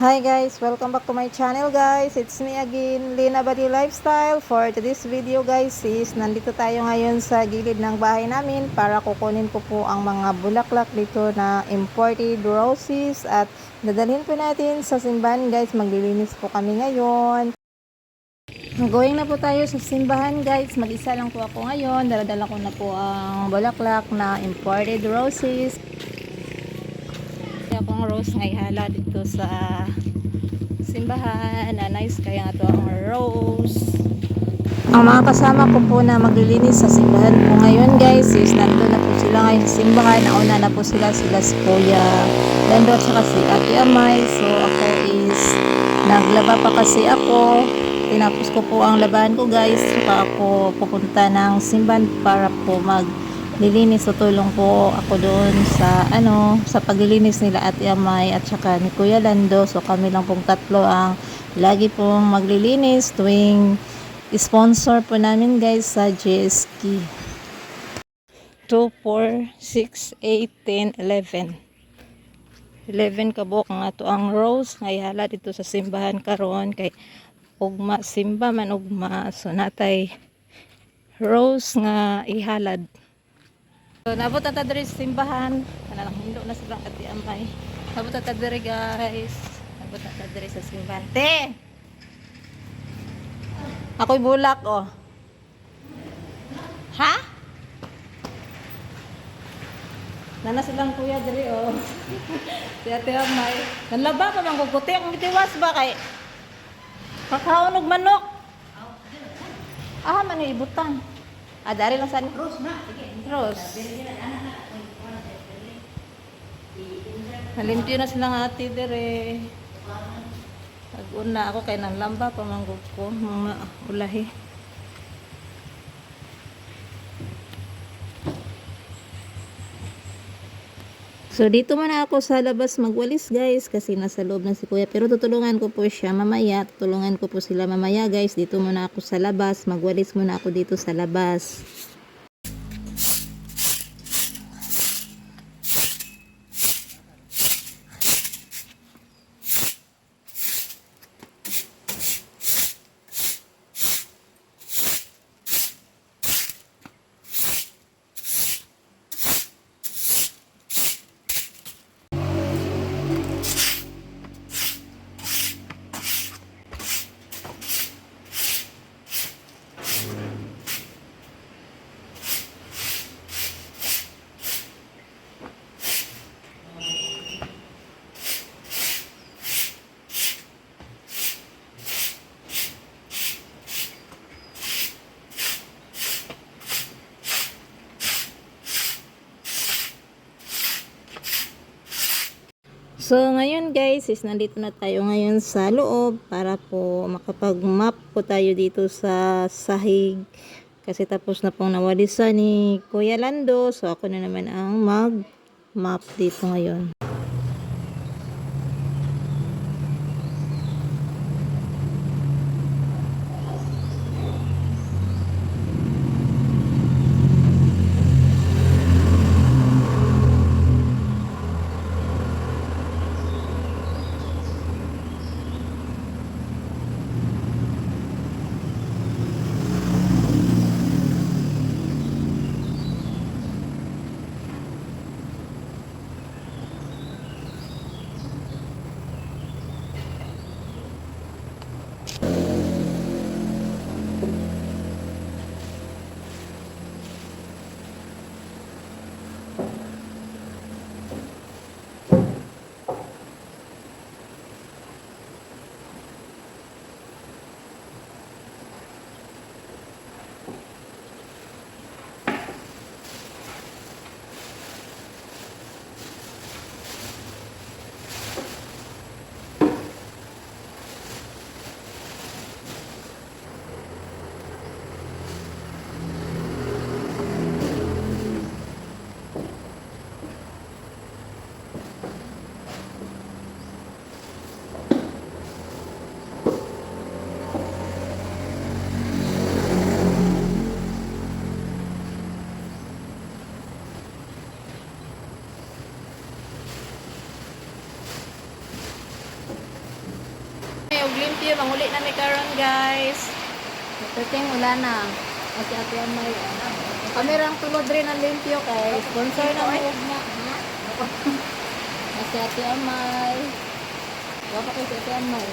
Hi guys, welcome back to my channel guys. It's me again, Lina Badi Lifestyle. For today's video guys is nandito tayo ngayon sa gilid ng bahay namin para kukunin ko po ang mga bulaklak dito na imported roses at dadalhin po natin sa simbahan guys. Maglilinis po kami ngayon. Going na po tayo sa simbahan guys. Mag-isa lang po ako ngayon. Daladala ko na po ang bulaklak na imported roses. Akong rose ngay hala dito sa simbahan na nice kaya nga to ang rose. Ang mga kasama ko po na maglilinis sa simbahan po ngayon guys is nandun na po sila ngayon sa simbahan. Nauna na po sila si Kuya Lando at saka si Ate Amay. So ako is naglaba pa kasi ako. Tinapos ko po ang labahan ko guys. Saka ako pupunta ng simbahan para po maglilinis. So tulong po ako doon sa sa paglilinis nila Ate Amay at saka ni Kuya Lando. So kami lang pong tatlo ang lagi pong maglilinis tuwing sponsor po namin guys sa JSK. 2, 4, 6, 8, 10, 11 kabok nga to ang rose ngayala dito sa simbahan karon kay ugma simba man ugma. So natay rose nga ihalad. So nabot na ta diri sa simbahan. Kana lang hindo na silang Ate Amay. Nabot na ta diri guys. Nabot na ta diri sa simbahan. Te. Ako'y bulak oh. Ha? Nana silang kuya diri oh. Si Ate Amay. Nanlaba pa man guguti ang bitiwas ba kay kakaon og manok. Man ibutan. Dari lang sa Rose na. Sige, Rose. Nalimpyo na silang ate dire. Nag-una ako kay nang lamba pamanggog ko mga ulahi. So dito muna ako sa labas magwalis guys kasi nasa loob na si Kuya, pero tutulungan ko po siya mamaya. Tutulungan ko po sila mamaya guys. Dito muna ako sa labas, magwalis muna ako dito sa labas. So ngayon guys is nandito na tayo ngayon sa loob para po makapag-map po tayo dito sa sahig kasi tapos na pong nawalisan ni Kuya Lando. So ako na naman ang mag-map dito ngayon. maglimpyo, manghuli na may karon guys. Ito wala na. Kasi ate Amay. Kamerang tulod rin ang limpyo kay sponsor na mo na. Kasi ate Amay. Wala pa kay ate Amay.